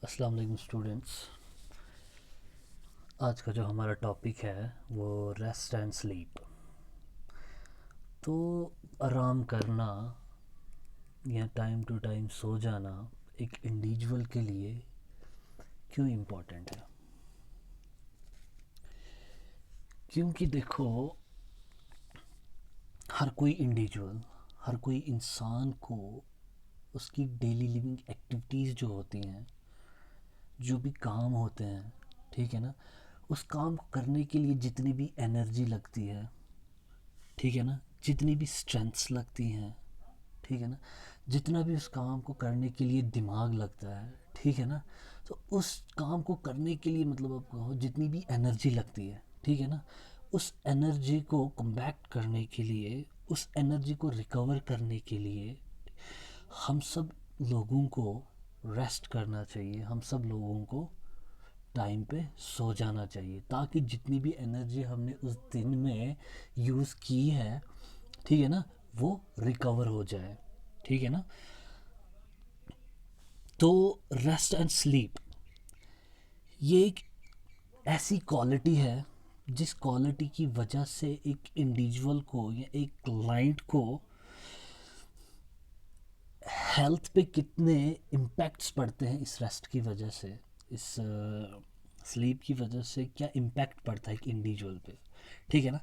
अस्सलाम वालेकुम स्टूडेंट्स। आज का जो हमारा टॉपिक है वो रेस्ट एंड स्लीप। तो आराम करना या टाइम टू टाइम सो जाना एक इंडिविजुअल के लिए क्यों इम्पोर्टेंट है? क्योंकि देखो, हर कोई इंडिविजुअल, हर कोई इंसान को उसकी डेली लिविंग एक्टिविटीज़ जो होती हैं, जो भी काम होते हैं, ठीक है ना, उस काम को करने के लिए जितनी भी एनर्जी लगती है, ठीक है ना, जितनी भी स्ट्रेंथ्स लगती हैं, ठीक है ना, जितना भी उस काम को करने के लिए दिमाग लगता है, ठीक है ना, तो उस काम को करने के लिए मतलब आप कहो जितनी भी एनर्जी लगती है, ठीक है ना, उस एनर्जी को कम्बैक्ट करने के लिए, उस एनर्जी को रिकवर करने के लिए हम सब लोगों को रेस्ट करना चाहिए। हम सब लोगों को टाइम पे सो जाना चाहिए, ताकि जितनी भी एनर्जी हमने उस दिन में यूज़ की है, ठीक है ना, वो रिकवर हो जाए, ठीक है ना। तो रेस्ट एंड स्लीप ये एक ऐसी क्वालिटी है जिस क्वालिटी की वजह से एक इंडिविजुअल को या एक क्लाइंट को हेल्थ पे कितने इम्पैक्ट्स पड़ते हैं इस रेस्ट की वजह से, इस स्लीप की वजह से क्या इम्पैक्ट पड़ता है एक इंडिविजुअल पे, ठीक है ना।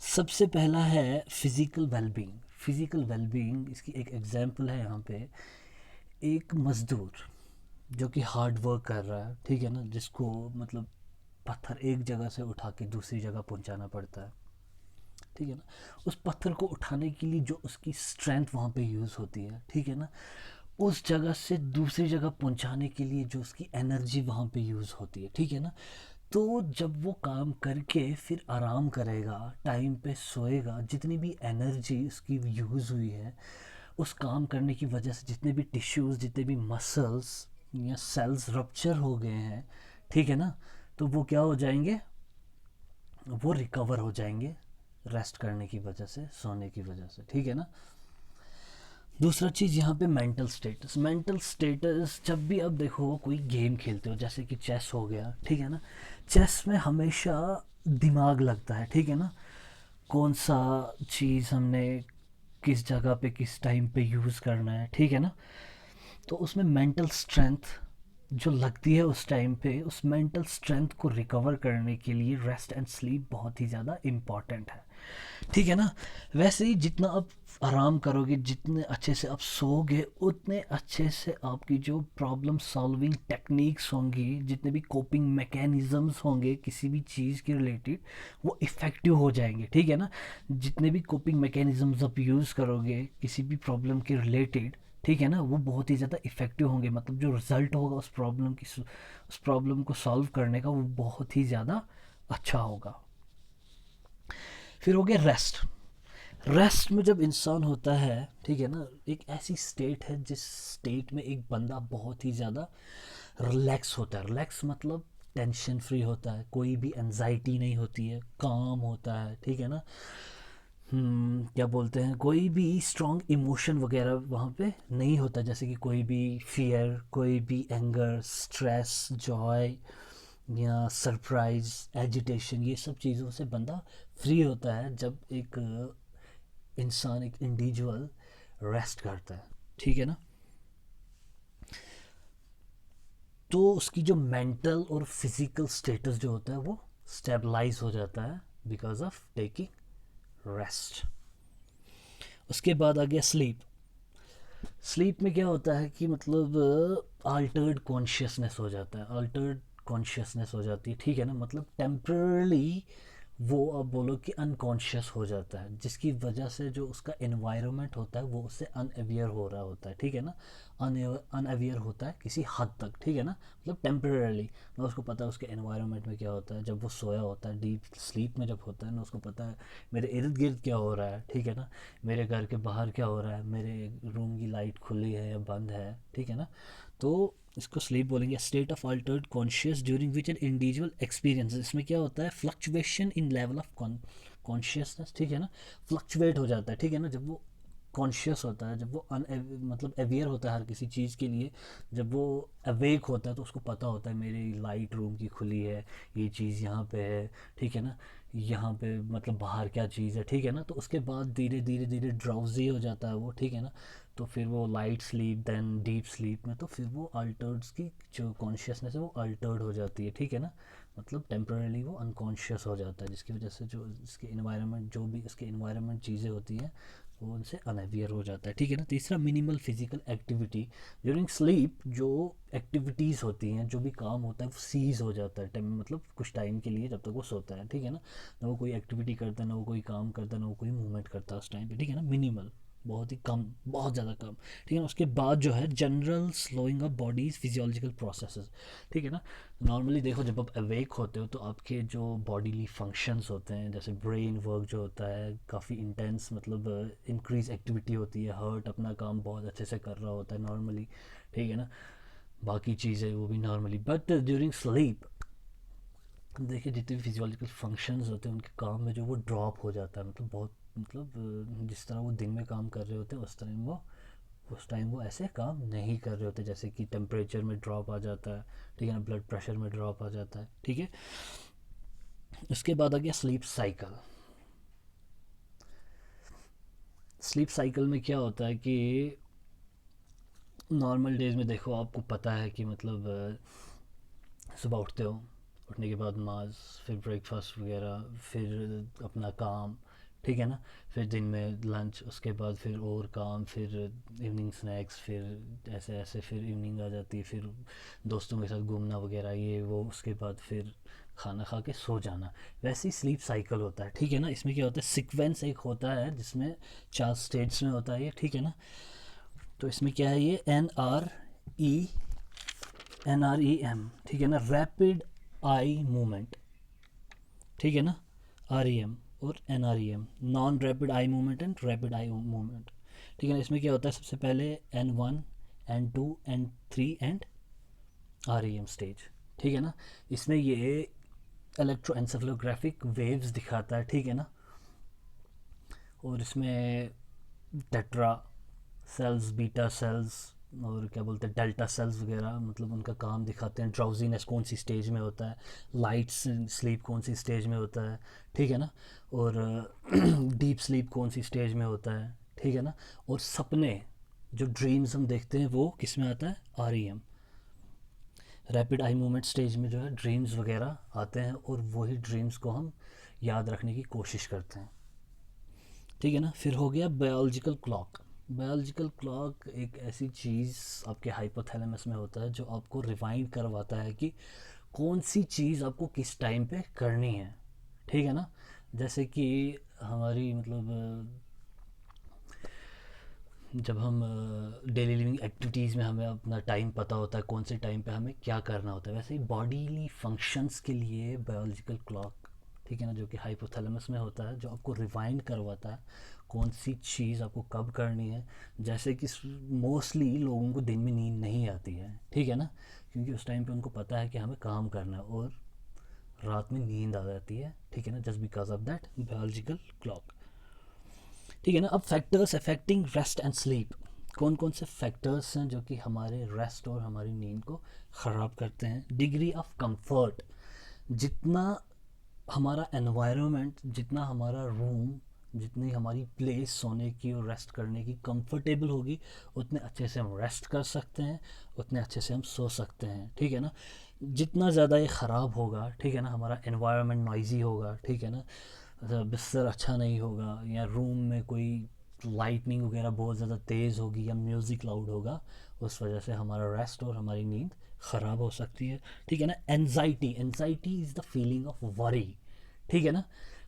सबसे पहला है फिज़िकल वेलबींग। फिज़िकल वेलबींग इसकी एक एग्जांपल है यहाँ पे। एक मज़दूर जो कि हार्ड वर्क कर रहा है, ठीक है ना, जिसको मतलब पत्थर एक जगह से उठा के दूसरी जगह पहुंचाना पड़ता है, ठीक है ना, उस पत्थर को उठाने के लिए जो उसकी स्ट्रेंथ वहाँ पे यूज़ होती है, ठीक है ना, उस जगह से दूसरी जगह पहुंचाने के लिए जो उसकी एनर्जी वहाँ पे यूज़ होती है, ठीक है ना। तो जब वो काम करके फिर आराम करेगा, टाइम पे सोएगा, जितनी भी एनर्जी उसकी यूज़ हुई है उस काम करने की वजह से, जितने भी टिश्यूज़, जितने भी मसल्स या सेल्स रप्चर हो गए हैं, ठीक है ना, तो वो क्या हो जाएंगे, वो रिकवर हो जाएंगे रेस्ट करने की वजह से, सोने की वजह से, ठीक है ना। दूसरा चीज़ यहाँ पे मेंटल स्टेटस। मेंटल स्टेटस जब भी आप देखो कोई गेम खेलते हो, जैसे कि चेस हो गया, ठीक है ना, चेस में हमेशा दिमाग लगता है, ठीक है ना, कौन सा चीज़ हमने किस जगह पे किस टाइम पे यूज़ करना है, ठीक है ना। तो उसमें मेंटल स्ट्रेंथ जो लगती है उस टाइम पे, उस मेंटल स्ट्रेंथ को रिकवर करने के लिए रेस्ट एंड स्लीप बहुत ही ज़्यादा इम्पॉर्टेंट है, ठीक है ना। वैसे ही जितना आप आराम करोगे, जितने अच्छे से आप सोओगे, उतने अच्छे से आपकी जो प्रॉब्लम सॉल्विंग टेक्निक्स होंगी, जितने भी कोपिंग मैकेनिज़म्स होंगे किसी भी चीज़ के रिलेटेड, वो इफ़ेक्टिव हो जाएंगे, ठीक है ना। जितने भी कोपिंग मैकेनिज़म्स आप यूज़ करोगे किसी भी प्रॉब्लम के रिलेटेड, ठीक है ना, वो बहुत ही ज़्यादा इफ़ेक्टिव होंगे। मतलब जो रिज़ल्ट होगा उस प्रॉब्लम की, उस प्रॉब्लम को सॉल्व करने का, वो बहुत ही ज़्यादा अच्छा होगा। फिर हो गया रेस्ट। रेस्ट में जब इंसान होता है, ठीक है ना, एक ऐसी स्टेट है जिस स्टेट में एक बंदा बहुत ही ज़्यादा रिलैक्स होता है। रिलैक्स मतलब टेंशन फ्री होता है, कोई भी एनजाइटी नहीं होती है, काम होता है, ठीक है ना। क्या बोलते हैं, कोई भी स्ट्रॉन्ग इमोशन वगैरह वहाँ पे नहीं होता, जैसे कि कोई भी फियर, कोई भी एंगर, स्ट्रेस, जॉय या सरप्राइज, एजिटेशन, ये सब चीज़ों से बंदा फ्री होता है जब एक इंसान, एक इंडिविजुअल रेस्ट करता है, ठीक है ना। तो उसकी जो मेंटल और फिजिकल स्टेटस जो होता है वो स्टेबलाइज हो जाता है बिकॉज ऑफ टेकिंग रेस्ट। उसके बाद आ गया स्लीप। स्लीप में क्या होता है कि मतलब अल्टर्ड कॉन्शियसनेस हो जाता है, अल्टर्ड कॉन्शियसनेस हो जाती है, ठीक है ना, मतलब टेम्परली वो आप बोलो कि अनकॉन्शियस हो जाता है, जिसकी वजह से जो उसका एनवायरनमेंट होता है वो उससे अनअवेयर हो रहा होता है, ठीक है ना। अनअवेयर होता है किसी हद तक, ठीक है ना, मतलब टेम्परली ना उसको पता है उसके एनवायरनमेंट में क्या होता है। जब वो सोया होता है, डीप स्लीप में जब होता है ना, उसको पता है मेरे इर्द गिर्द क्या हो रहा है, ठीक है ना, मेरे घर के बाहर क्या हो रहा है, मेरे रूम की लाइट खुली है या बंद है, ठीक है ना। तो इसको स्लीप बोलेंगे। State of Altered conscious during which an individual experience. इसमें क्या होता है, fluctuation in level of consciousness, ठीक है ना, फ्लक्चुएट हो जाता है, ठीक है ना, जब वो कॉन्शियस होता है, जब वो मतलब अवेयर होता है हर किसी चीज़ के लिए, जब वो अवेक होता है तो उसको पता होता है मेरी लाइट रूम की खुली है, ये चीज़ यहाँ पे है, ठीक है ना, यहाँ पे मतलब बाहर क्या चीज़ है, ठीक है ना, तो उसके बाद धीरे धीरे धीरे ड्राउजी हो जाता है वो, ठीक है ना, तो फिर वो light sleep then deep sleep में तो फिर वो अल्टर्ड्स की जो कॉन्शियसनेस है वो अल्टर्ड हो जाती है, ठीक है ना, मतलब टेम्परेली वो अनकॉन्शियस हो जाता है, जिसकी वजह से जो इसके इन्वायरमेंट, जो भी इसके इन्वायरमेंट चीज़ें होती हैं वो उनसे अनअवेयर हो जाता है, ठीक है ना। तीसरा, minimal physical activity during sleep, जो एक्टिविटीज़ होती हैं, जो भी काम होता है वो सीज हो जाता है टाइम, मतलब कुछ टाइम के लिए जब तक वो सोता है, ठीक है ना वो कोई एक्टिविटी करता है, ना वो कोई काम करता है, ना वो कोई मूवमेंट करता है उस टाइम पे, ठीक है ना, मिनिमल, बहुत ही कम, बहुत ज़्यादा कम, ठीक है ना। उसके बाद जो है general slowing of bodies physiological processes, ठीक है ना। नॉर्मली देखो, जब आप अवेक होते हो तो आपके जो बॉडीली फंक्शंस होते हैं, जैसे ब्रेन वर्क जो होता है काफ़ी इंटेंस, मतलब इंक्रीज एक्टिविटी होती है, हार्ट अपना काम बहुत अच्छे से कर रहा होता है नॉर्मली, ठीक है ना, बाकी चीज़ें वो भी नॉर्मली, बट ड्यूरिंग स्लीप देखिए जितने भी फिजियोलॉजिकल फंक्शंस होते हैं उनके काम में जो वो ड्रॉप हो जाता है, मतलब बहुत, मतलब जिस तरह वो दिन में काम कर रहे होते हैं उस टाइम वो ऐसे काम नहीं कर रहे होते, जैसे कि टेम्परेचर में ड्रॉप आ जाता है, ठीक है ना, ब्लड प्रेशर में ड्रॉप आ जाता है, ठीक है। उसके बाद आ गया स्लीप साइकिल। स्लीप साइकिल में क्या होता है कि नॉर्मल डेज में देखो आपको पता है कि मतलब सुबह उठते हो, उठने के बाद नमाज, फिर ब्रेकफास्ट वगैरह, फिर अपना काम, ठीक है ना, फिर दिन में लंच, उसके बाद फिर और काम, फिर इवनिंग स्नैक्स, फिर ऐसे ऐसे फिर इवनिंग आ जाती है, फिर दोस्तों के साथ घूमना वगैरह ये वो, उसके बाद फिर खाना खा के सो जाना। वैसे ही स्लीप साइकिल होता है, ठीक है ना। इसमें क्या होता है, सीक्वेंस एक होता है जिसमें 4 स्टेज में होता है ये, ठीक है ना। तो इसमें क्या है, ये ई NREM, ठीक है ना, रैपिड आई मूवमेंट, ठीक है ना, REM और NREM, non rapid eye movement and rapid eye movement, ठीक है ना। इसमें क्या होता है, सबसे पहले N1 N2 N3 and REM stage, ठीक है ना। इसमें ये इलेक्ट्रोएंसेफलोग्राफिक वेव्स दिखाता है, ठीक है ना, और इसमें टेट्रा सेल्स, बीटा सेल्स और क्या बोलते हैं डेल्टा सेल्स वगैरह, मतलब उनका काम दिखाते हैं, ड्राउजीनेस कौन सी स्टेज में होता है, लाइट स्लीप कौन सी स्टेज में होता है, ठीक है ना, और डीप स्लीप कौन सी स्टेज में होता है, ठीक है ना, और सपने जो ड्रीम्स हम देखते हैं वो किस में आता है, REM, rapid eye movement stage में जो है ड्रीम्स वगैरह आते हैं, और वही ड्रीम्स को हम याद रखने की कोशिश करते हैं, ठीक है ना। फिर हो गया बायोलॉजिकल क्लॉक। बायोलॉजिकल क्लॉक एक ऐसी चीज़ आपके हाइपोथैलेमस में होता है जो आपको रिवाइंड करवाता है कि कौन सी चीज़ आपको किस टाइम पे करनी है, ठीक है ना। जैसे कि हमारी मतलब जब हम डेली लिविंग एक्टिविटीज़ में हमें अपना टाइम पता होता है कौन से टाइम पे हमें क्या करना होता है, वैसे ही बॉडीली फंक्शंस के लिए बायोलॉजिकल क्लॉक, ठीक है ना, जो कि हाइपोथैलेमस में होता है, जो आपको रिवाइंड करवाता है कौन सी चीज़ आपको कब करनी है। जैसे कि मोस्टली लोगों को दिन में नींद नहीं आती है, ठीक है ना, क्योंकि उस टाइम पे उनको पता है कि हमें काम करना है, और रात में नींद आ जाती है, ठीक है ना, just because of that biological clock, ठीक है ना। अब factors affecting rest and sleep, कौन कौन से फैक्टर्स हैं जो कि हमारे रेस्ट और हमारी नींद को ख़राब करते हैं। डिग्री ऑफ कंफर्ट, जितना हमारा एनवायरनमेंट, जितना हमारा रूम, जितनी हमारी प्लेस सोने की और रेस्ट करने की कंफर्टेबल होगी, उतने अच्छे से हम रेस्ट कर सकते हैं, उतने अच्छे से हम सो सकते हैं, ठीक है ना। जितना ज़्यादा ये ख़राब होगा, ठीक है ना, हमारा एनवायरनमेंट नॉइजी होगा, ठीक है ना, बिस्तर अच्छा नहीं होगा, या रूम में कोई लाइटनिंग वगैरह बहुत ज़्यादा तेज़ होगी, या म्यूज़िक लाउड होगा, उस वजह से हमारा रेस्ट और हमारी नींद ख़राब हो सकती है, ठीक है ना। Anxiety, anxiety is the feeling of worry, ठीक है ना,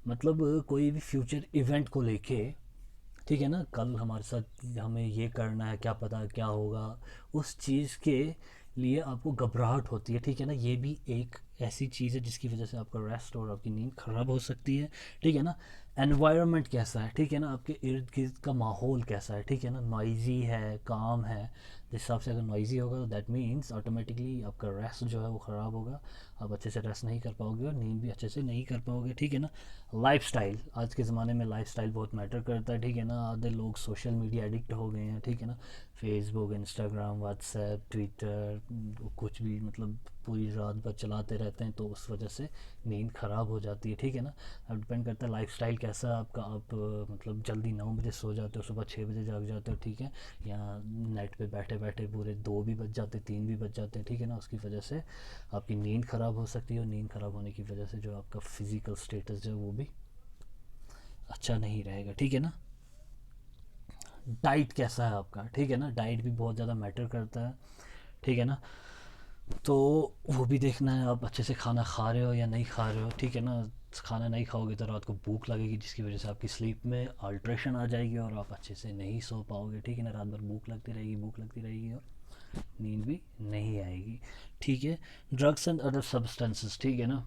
मतलब कोई भी फ्यूचर इवेंट को लेके, ठीक है ना, कल हमारे साथ हमें ये करना है, क्या पता क्या होगा, उस चीज़ के लिए आपको घबराहट होती है, ठीक है ना। ये भी एक ऐसी चीज़ है जिसकी वजह से आपका रेस्ट और आपकी नींद ख़राब हो सकती है, ठीक है ना। एनवायरनमेंट कैसा है, ठीक है ना, आपके इर्द गिर्द का माहौल कैसा है, ठीक है ना, नॉइजी है, काम है, जिस हिसाब से अगर नॉइज़ी होगा तो दैट मीन्स ऑटोमेटिकली आपका रेस्ट जो है वो ख़राब होगा, आप अच्छे से रेस्ट नहीं कर पाओगे और नींद भी अच्छे से नहीं कर पाओगे, ठीक है ना। लाइफस्टाइल, आज के ज़माने में लाइफस्टाइल बहुत मैटर करता है, ठीक है ना। आधे लोग सोशल मीडिया एडिक्ट हो गए हैं, ठीक है ना। फेसबुक, इंस्टाग्राम, व्हाट्सएप, ट्विटर, कुछ भी मतलब पूरी रात भर चलाते रहते हैं, तो उस वजह से नींद ख़राब हो जाती है, ठीक है ना। अब डिपेंड करता है लाइफस्टाइल कैसा है आपका, आप मतलब जल्दी 9 बजे सो जाते हो, सुबह 6 बजे जाग जाते हो, ठीक है, या नेट पे बैठे बैठे पूरे 2 भी बज जाते, 3 भी बज जाते हैं, ठीक है ना। उसकी वजह से आपकी नींद ख़राब हो सकती है, और नींद ख़राब होने की वजह से जो आपका फिज़िकल स्टेटस जो है वो भी अच्छा नहीं रहेगा, ठीक है ना। डाइट कैसा है आपका, ठीक है ना, डाइट भी बहुत ज़्यादा मैटर करता है, ठीक है ना। तो वो भी देखना है आप अच्छे से खाना खा रहे हो या नहीं खा रहे हो, ठीक है ना। खाना नहीं खाओगे तो रात को भूख लगेगी, जिसकी वजह से आपकी स्लीप में अल्ट्रेशन आ जाएगी और आप अच्छे से नहीं सो पाओगे, ठीक है ना। रात भर भूख लगती रहेगी, भूख लगती रहेगी, और नींद भी नहीं आएगी, ठीक है। ड्रग्स एंड अदर सब्सटेंसेस, ठीक है ना।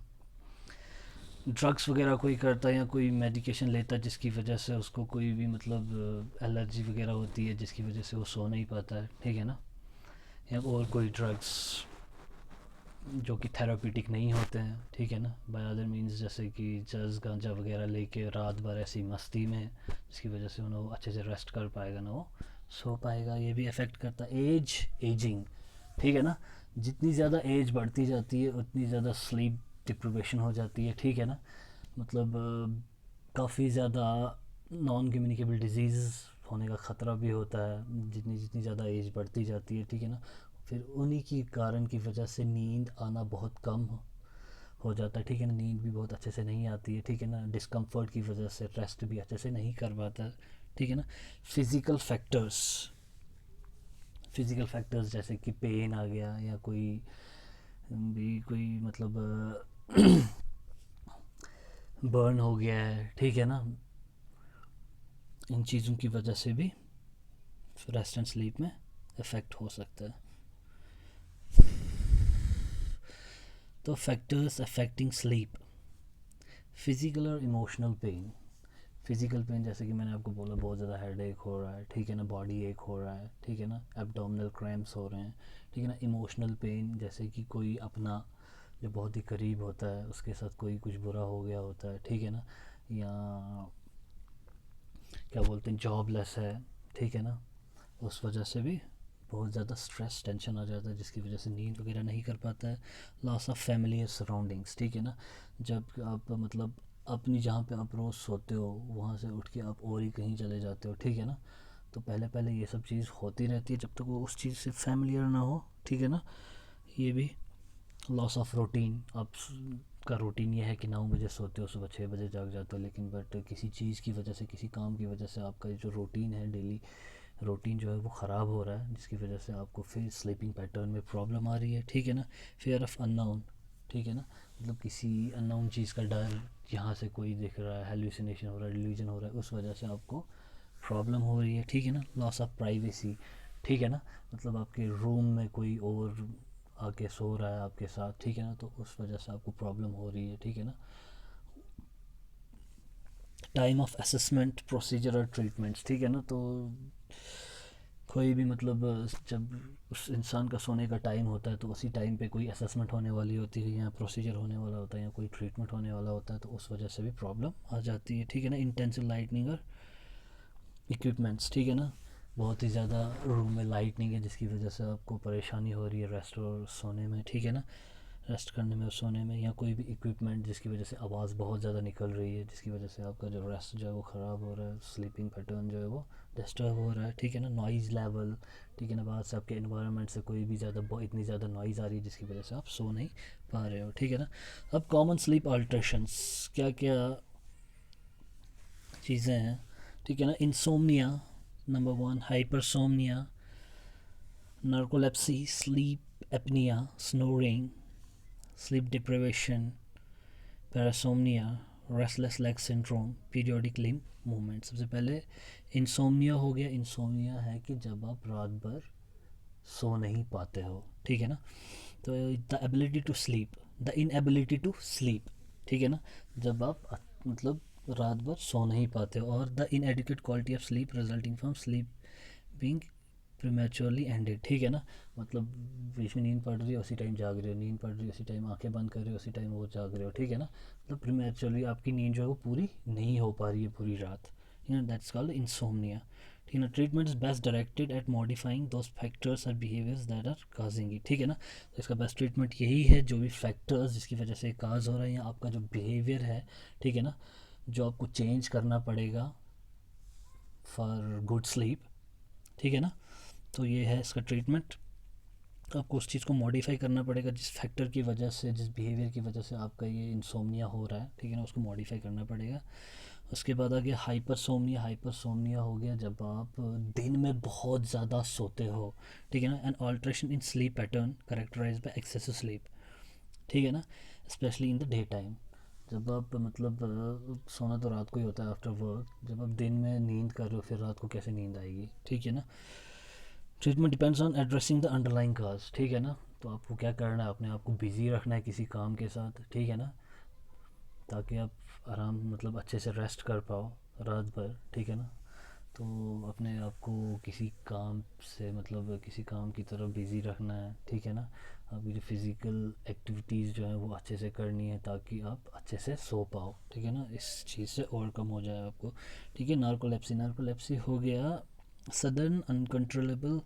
ड्रग्स वगैरह कोई करता है या कोई मेडिकेशन लेता है जिसकी वजह से उसको कोई भी मतलब एलर्जी वगैरह होती है, जिसकी वजह से वो सो नहीं पाता है, ठीक है ना। या और कोई ड्रग्स जो कि थेरापीटिक नहीं होते हैं, ठीक है ना। बाय अदर मीन्स जैसे कि चर्च गांजा वगैरह लेके रात भर ऐसी मस्ती में, जिसकी वजह से उन्हें वो अच्छे से रेस्ट कर पाएगा ना वो सो पाएगा, ये भी अफेक्ट करता है। एजिंग, ठीक है ना। जितनी ज़्यादा एज बढ़ती जाती है उतनी ज़्यादा स्लीप डिप्रिवेशन हो जाती है, ठीक है ना। मतलब काफ़ी ज़्यादा नॉन कम्युनिकेबल डिजीज़ होने का ख़तरा भी होता है जितनी जितनी ज़्यादा एज बढ़ती जाती है, ठीक है ना। फिर उन्हीं की कारण की वजह से नींद आना बहुत कम हो जाता है, ठीक है ना। नींद भी बहुत अच्छे से नहीं आती है, ठीक है ना। डिस्कम्फर्ट की वजह से रेस्ट भी अच्छे से नहीं कर पाता, ठीक है ना। फिज़िकल फैक्टर्स, फिज़िकल फैक्टर्स जैसे कि पेन आ गया, या कोई भी कोई मतलब बर्न हो गया है, ठीक है ना। इन चीज़ों की वजह से भी रेस्ट एंड स्लीप में इफ़ेक्ट हो सकता है। तो फैक्टर्स अफेक्टिंग स्लीप, फिज़िकल और इमोशनल पेन। फिज़िकल पेन जैसे कि मैंने आपको बोला, बहुत ज़्यादा हेड एक हो रहा है, ठीक है ना, बॉडी एक हो रहा है, ठीक है ना, एब्डोमिनल क्रैम्प्स हो रहे हैं, ठीक है ना। इमोशनल पेन जैसे कि कोई अपना जो बहुत ही करीब होता है उसके साथ कोई कुछ बुरा हो गया होता है, ठीक है ना। या क्या बोलते हैं, जॉबलेस है, ठीक है ना, उस वजह से भी बहुत ज़्यादा स्ट्रेस टेंशन आ जाता है, जिसकी वजह से नींद वगैरह नहीं कर पाता है। लॉस ऑफ फैमिलियर सराउंडिंग्स, ठीक है ना। जब आप मतलब अपनी जहाँ पे आप रोज़ सोते हो वहाँ से उठ के आप और ही कहीं चले जाते हो, ठीक है ना। तो पहले पहले ये सब चीज़ होती रहती है जब तक वो उस चीज़ से फैमिलियर ना हो, ठीक है ना। ये भी लॉस ऑफ रूटीन, आप का रूटीन ये है कि 9 बजे सोते हो, सुबह 6 बजे जाग जाते हो, लेकिन बट किसी चीज़ की वजह से, किसी काम की वजह से आपका जो रूटीन है, डेली रूटीन जो है वो ख़राब हो रहा है, जिसकी वजह से आपको फिर स्लीपिंग पैटर्न में प्रॉब्लम आ रही है, ठीक है ना। फियर ऑफ अननोन, ठीक है ना, मतलब किसी अननोन चीज़ का डर, यहाँ से कोई दिख रहा है, हेलुसिनेशन हो रहा है, डिल्यूजन हो रहा है, उस वजह से आपको प्रॉब्लम हो रही है, ठीक है ना। लॉस ऑफ प्राइवेसी, ठीक है ना, मतलब आपके रूम में कोई और आके सो रहा है आपके साथ, ठीक है ना, तो उस वजह से आपको प्रॉब्लम हो रही है, ठीक है ना। टाइम ऑफ असेसमेंट, प्रोसीजर और ट्रीटमेंट्स, ठीक है ना। तो कोई भी मतलब जब उस इंसान का सोने का टाइम होता है तो उसी टाइम पे कोई असेसमेंट होने वाली होती है, या प्रोसीजर होने वाला होता है, या कोई ट्रीटमेंट होने वाला होता है, तो उस वजह से भी प्रॉब्लम आ जाती है, ठीक है ना। इंटेंसिव लाइटनिंग और इक्विपमेंट्स, ठीक है ना। बहुत ही ज़्यादा रूम में लाइटनिंग है जिसकी वजह से आपको परेशानी हो रही है रेस्ट और सोने में, ठीक है ना, रेस्ट करने में और सोने में। या कोई भी इक्विपमेंट जिसकी वजह से आवाज़ बहुत ज़्यादा निकल रही है, जिसकी वजह से आपका जो रेस्ट जो है वो ख़राब हो रहा है, स्लीपिंग पैटर्न जो है वो डिस्टर्ब हो रहा है, ठीक है ना। नॉइज़ लेवल, ठीक है ना, बाहर से आपके इन्वायरमेंट से कोई भी ज़्यादा इतनी ज़्यादा नॉइज़ आ रही है जिसकी वजह से आप सो नहीं पा रहे हो, ठीक है ना। अब कॉमन स्लीप अल्ट्रेशंस क्या क्या चीज़ें हैं, ठीक है ना। Insomnia number 1, hypersomnia, narcolepsy, sleep apnoea, snoring, sleep deprivation, parasomnia, restless leg syndrome, periodic limb movement. सबसे पहले इंसोमनिया हो गया। इंसोमनिया है कि जब आप रात भर सो नहीं पाते हो, ठीक है ना। तो the ability to sleep, the inability to sleep, ठीक है ना, जब आप मतलब रात भर सो नहीं पाते हो। और the इनएडिक्वेट quality of sleep resulting from sleeping प्रीमैच्योरली ended, ठीक है ना, मतलब बीच में नींद पड़ रही है उसी टाइम जाग रहे हो, नींद पड़ रही है उसी टाइम आंखें बंद कर रहे हो उसी टाइम वो जाग रहे हो, ठीक है ना, मतलब प्रीमैच्योरली आपकी नींद जो है वो पूरी नहीं हो पा रही है पूरी रात, you know that's called insomnia, ठीक है ना। Treatment is best directed at modifying those factors और behaviours that are causing it, ठीक है ना। तो इसका बेस्ट ट्रीटमेंट यही है, जो भी फैक्टर्स जिसकी वजह से काज हो रहा है या आपका जो बिहेवियर है, ठीक है ना, जो आपको चेंज करना पड़ेगा फॉर गुड स्लीप, ठीक है ना। तो ये है इसका ट्रीटमेंट, आपको उस चीज़ को मॉडिफाई करना पड़ेगा जिस फैक्टर की वजह से, जिस बिहेवियर की वजह से आपका ये इंसोम्निया हो रहा है, ठीक है ना, उसको मॉडिफाई करना पड़ेगा। उसके बाद आ गया हाइपरसोम्निया। हाइपरसोम्निया हो गया जब आप दिन में बहुत ज़्यादा सोते हो, ठीक है ना, an alteration in sleep pattern characterize by excessive sleep, ठीक है ना, specially in the day time. जब आप मतलब सोना तो रात को ही होता है आफ्टर वर्क, जब आप दिन में नींद कर रहे हो फिर रात को कैसे नींद आएगी, ठीक है ना। Treatment depends on addressing the underlying cause, ठीक है ना। तो आपको क्या करना है, अपने आप को बिजी रखना है किसी काम के साथ, ठीक है ना, ताकि आप आराम मतलब अच्छे से रेस्ट कर पाओ रात भर, ठीक है ना। तो अपने आप को किसी काम से मतलब किसी काम की तरफ बिज़ी रखना है, ठीक है ना। आपकी जो फिज़िकल एक्टिविटीज़ जो है वो अच्छे से करनी है ताकि आप अच्छे से सो पाओ, ठीक है ना, इस चीज़ से ओवरकम हो जाए आपको, ठीक है। नार्कोलेप्सी, नार्कोलेप्सी हो गया sudden uncontrollable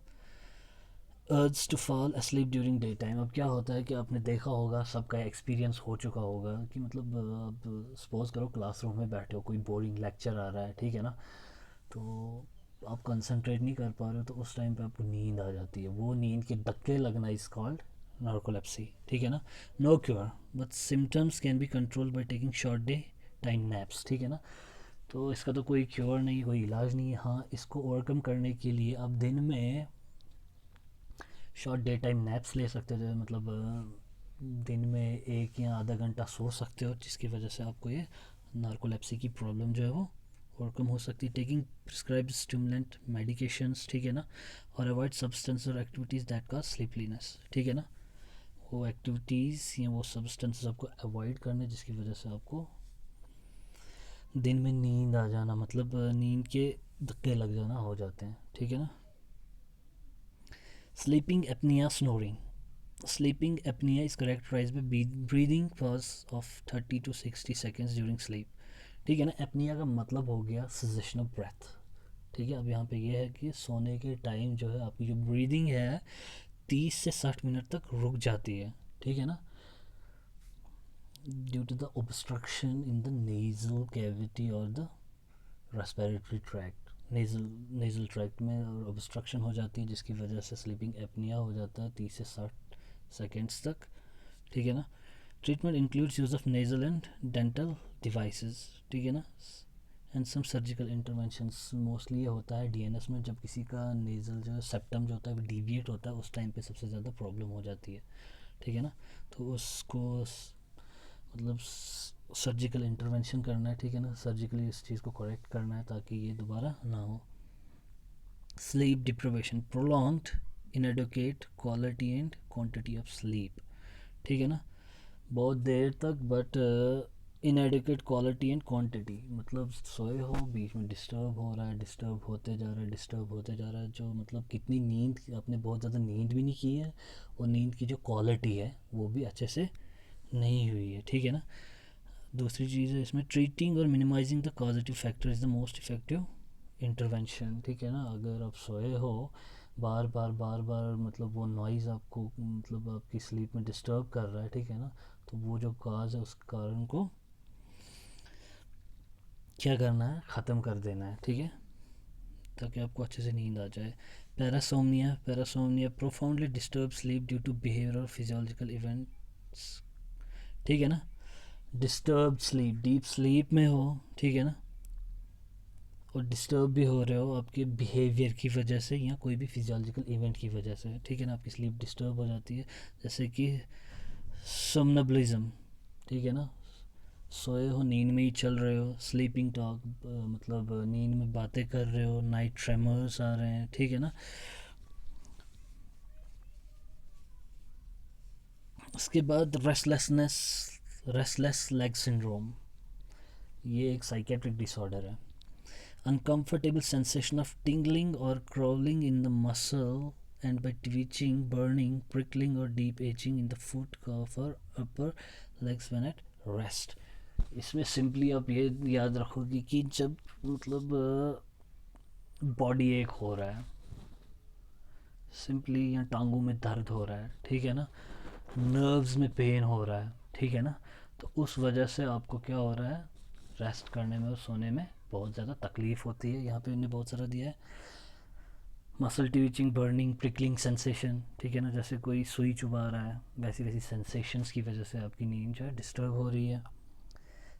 urge to fall asleep during day time. अब क्या होता है कि आपने देखा होगा, सबका एक्सपीरियंस हो चुका होगा कि मतलब अब सपोज करो क्लासरूम में बैठे हो, कोई बोरिंग लेक्चर आ रहा है, ठीक है ना, तो आप कंसंट्रेट नहीं कर पा रहे हो, तो उस टाइम पे आपको नींद आ जाती है, वो नींद के धक्के लगना इज कॉल्ड नार्कोलेप्सी, ठीक है ना। No cure but symptoms can be control by taking short day time naps, ठीक है ना। तो इसका तो कोई क्योर नहीं, कोई इलाज नहीं है। हाँ, इसको ओवरकम करने के लिए आप दिन में शॉर्ट डे टाइम नैप्स ले सकते हो, मतलब दिन में 1 या आधा घंटा सो सकते हो, जिसकी वजह से आपको ये नार्कोलेप्सी की प्रॉब्लम जो है वो ओवरकम हो सकती है। टेकिंग प्रिस्क्राइब्ड स्टिमुलेंट मेडिकेशंस, ठीक है ना, और अवॉइड सब्सटेंस और एक्टिविटीज़ दैट कॉज स्लीपलीनेस, ठीक है ना। वो एक्टिविटीज़ या वो सब्सटेंसेस आपको अवॉइड करने जिसकी वजह से आपको दिन में नींद आ जाना, मतलब नींद के धक्के लग जाना हो जाते हैं, ठीक है ना। Sleeping apnoea snoring. Sleeping apnea is characterized by breathing pause of 30 to 60 seconds during sleep, ठीक है ना। एपनिया का मतलब हो गया सेसेशन ऑफ ब्रेथ, ठीक है। अब यहाँ पे ये है कि सोने के टाइम जो है आपकी जो ब्रीदिंग है 30 से 60 मिनट तक रुक जाती है, ठीक है ना, due to the obstruction in the nasal cavity और the respiratory tract. Nasal tract में ऑब्स्ट्रक्शन हो जाती है जिसकी वजह से स्लीपिंग एपनिया हो जाता है 30 से 60 सेकेंड्स तक, ठीक है ना। Treatment includes use of nasal and dental devices, ठीक है ना, and some surgical interventions. Mostly ये होता है डीएनएस में, जब किसी का नेजल जो सेप्टम जो होता है वो डिविएट होता है, उस टाइम पे सबसे ज़्यादा प्रॉब्लम हो जाती है, ठीक है ना। तो उसको मतलब सर्जिकल इंटरवेंशन करना है, ठीक है ना, सर्जिकली इस चीज़ को करेक्ट करना है ताकि ये दोबारा ना हो। Sleep deprivation, prolonged inadequate quality and quantity of sleep, ठीक है ना, बहुत देर तक but inadequate quality and quantity, मतलब सोए हो बीच में डिस्टर्ब हो रहा है, डिस्टर्ब होते जा रहा है, डिस्टर्ब होते जा रहा है, जो मतलब कितनी नींद आपने बहुत ज़्यादा नींद भी नहीं की है और नींद की जो क्वालिटी है वो भी अच्छे से नहीं हुई है, ठीक है ना। दूसरी चीज़ है इसमें ट्रीटिंग और minimizing the causative factor is the most effective intervention, ठीक है ना। अगर आप सोए हो बार बार बार बार मतलब वो नॉइज़ आपको मतलब आपकी स्लीप में डिस्टर्ब कर रहा है, ठीक है ना, तो वो जो काज है उस कारण को क्या करना है, ख़त्म कर देना है, ठीक है, ताकि आपको अच्छे से नींद आ जाए। Parasomnia, parasomnia profoundly disturb sleep due to behaviour और फिजियोलॉजिकल इवेंट्स, ठीक है ना। डिस्टर्ब स्लीप, डीप स्लीप में हो, ठीक है ना, और डिस्टर्ब भी हो रहे हो आपके बिहेवियर की वजह से या कोई भी फिजियोलॉजिकल इवेंट की वजह से, ठीक है ना, आपकी स्लीप डिस्टर्ब हो जाती है, जैसे कि सोमनबलिज्म, ठीक है ना, सोए हो नींद में ही चल रहे हो, स्लीपिंग टॉक मतलब नींद में बातें कर रहे हो, नाइट ट्रेमर्स आ रहे हैं, ठीक है ना। उसके बाद रेस्टलेस लेग सिंड्रोम, ये एक साइकेट्रिक डिसऑर्डर है। uncomfortable sensation of tingling or crawling in the muscle and by twitching, burning, prickling or deep itching in the foot, calf or upper legs when at rest. इसमें simply आप ये याद रखोगे कि जब मतलब बॉडी एक हो रहा है, सिंपली या टांगों में दर्द हो रहा है, ठीक है ना, नर्व्स में पेन हो रहा है, ठीक है ना, तो उस वजह से आपको क्या हो रहा है, रेस्ट करने में और सोने में बहुत ज़्यादा तकलीफ़ होती है. यहाँ पे इन्हें बहुत सारा दिया है, muscle twitching, burning, prickling sensation, ठीक है ना, जैसे कोई सुई चुभा रहा है, वैसी वैसी सेंसेशंस की वजह से आपकी नींद जो है डिस्टर्ब हो रही है.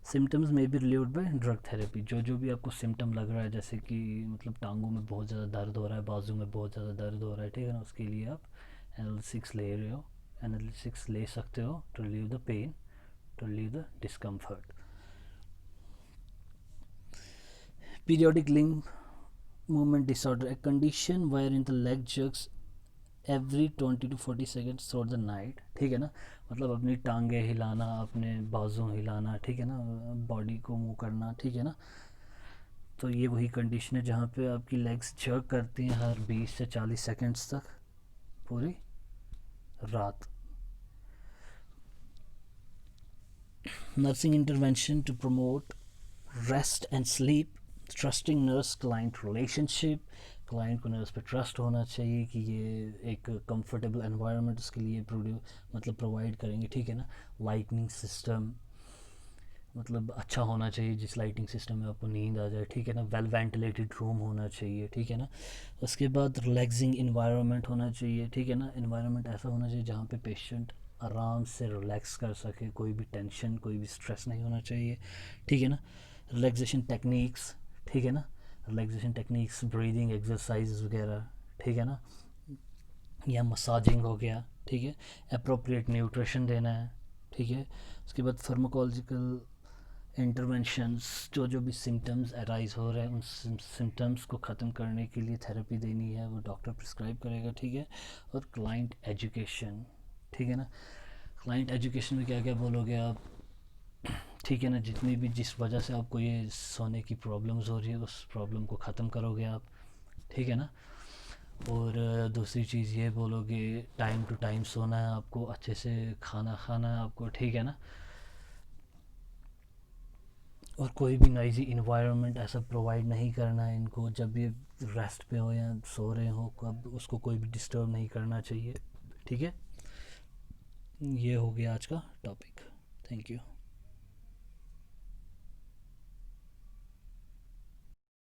सिम्टम्स में भी रिलीव्ड बाय ड्रग थेरेपी. जो भी आपको सिम्टम लग रहा है, जैसे कि मतलब टांगों में बहुत ज़्यादा दर्द हो रहा है, बाजू में बहुत ज़्यादा दर्द हो रहा है, ठीक है ना, उसके लिए आप एनालिसिक्स ले रहे हो, एनालिसिक्स ले सकते हो to relieve the pain, to relieve the discomfort. Periodic limb movement disorder, a condition wherein the leg jerks every 20 to 40 seconds throughout the night. ठीक है ना, मतलब अपनी टांगे हिलाना, अपने बाजू हिलाना, ठीक है ना, बॉडी को मूव करना, ठीक है ना, तो ये वही कंडीशन है जहाँ पे आपकी लेग्स जर्क करती हैं हर 20 से 40 सेकंड्स तक पूरी रात. Nursing intervention to promote rest and sleep. Trusting nurse client relationship. Client को नर्स पे ट्रस्ट होना चाहिए कि ये एक कंफर्टेबल एनवायरनमेंट उसके लिए मतलब प्रोवाइड करेंगे, ठीक है ना. लाइटनिंग सिस्टम मतलब अच्छा होना चाहिए, जिस लाइटिंग सिस्टम में आपको नींद आ जाए, ठीक है ना. वेल वेंटिलेटेड रूम होना चाहिए, ठीक है ना. उसके बाद रिलैक्सिंग इन्वायरमेंट होना चाहिए, ठीक है ना. इन्वायरमेंट ऐसा होना चाहिए जहाँ पे पेशेंट आराम से रिलैक्स कर सके, कोई भी टेंशन, कोई भी स्ट्रेस नहीं होना चाहिए, ठीक है ना. रिलैक्सेशन टेक्निक्स, ठीक है ना, रिलैक्सेशन टेक्निक्स, ब्रीदिंग एक्सरसाइज वगैरह, ठीक है ना, या मसाजिंग हो गया, ठीक है. अप्रोप्रिएट न्यूट्रिशन देना है, ठीक है. उसके बाद फार्माकोलॉजिकल इंटरवेंशंस, जो भी सिम्टम्स अराइज हो रहे हैं उन सिम्टम्स को ख़त्म करने के लिए थेरेपी देनी है, वो डॉक्टर प्रिस्क्राइब करेगा, ठीक है. और क्लाइंट एजुकेशन, ठीक है ना. क्लाइंट एजुकेशन में क्या क्या बोलोगे आप, ठीक है ना, जितनी भी जिस वजह से आपको ये सोने की प्रॉब्लम्स हो रही है उस प्रॉब्लम को ख़त्म करोगे आप, ठीक है ना. और दूसरी चीज़ ये बोलोगे टाइम टू टाइम सोना है आपको, अच्छे से खाना खाना है आपको, ठीक है ना. और कोई भी नॉइज़ी इन्वायरमेंट ऐसा प्रोवाइड नहीं करना है इनको, जब ये रेस्ट पे हो या सो रहे हो कब उसको कोई भी डिस्टर्ब नहीं करना चाहिए, ठीक है. ये हो गया आज का टॉपिक. Thank you.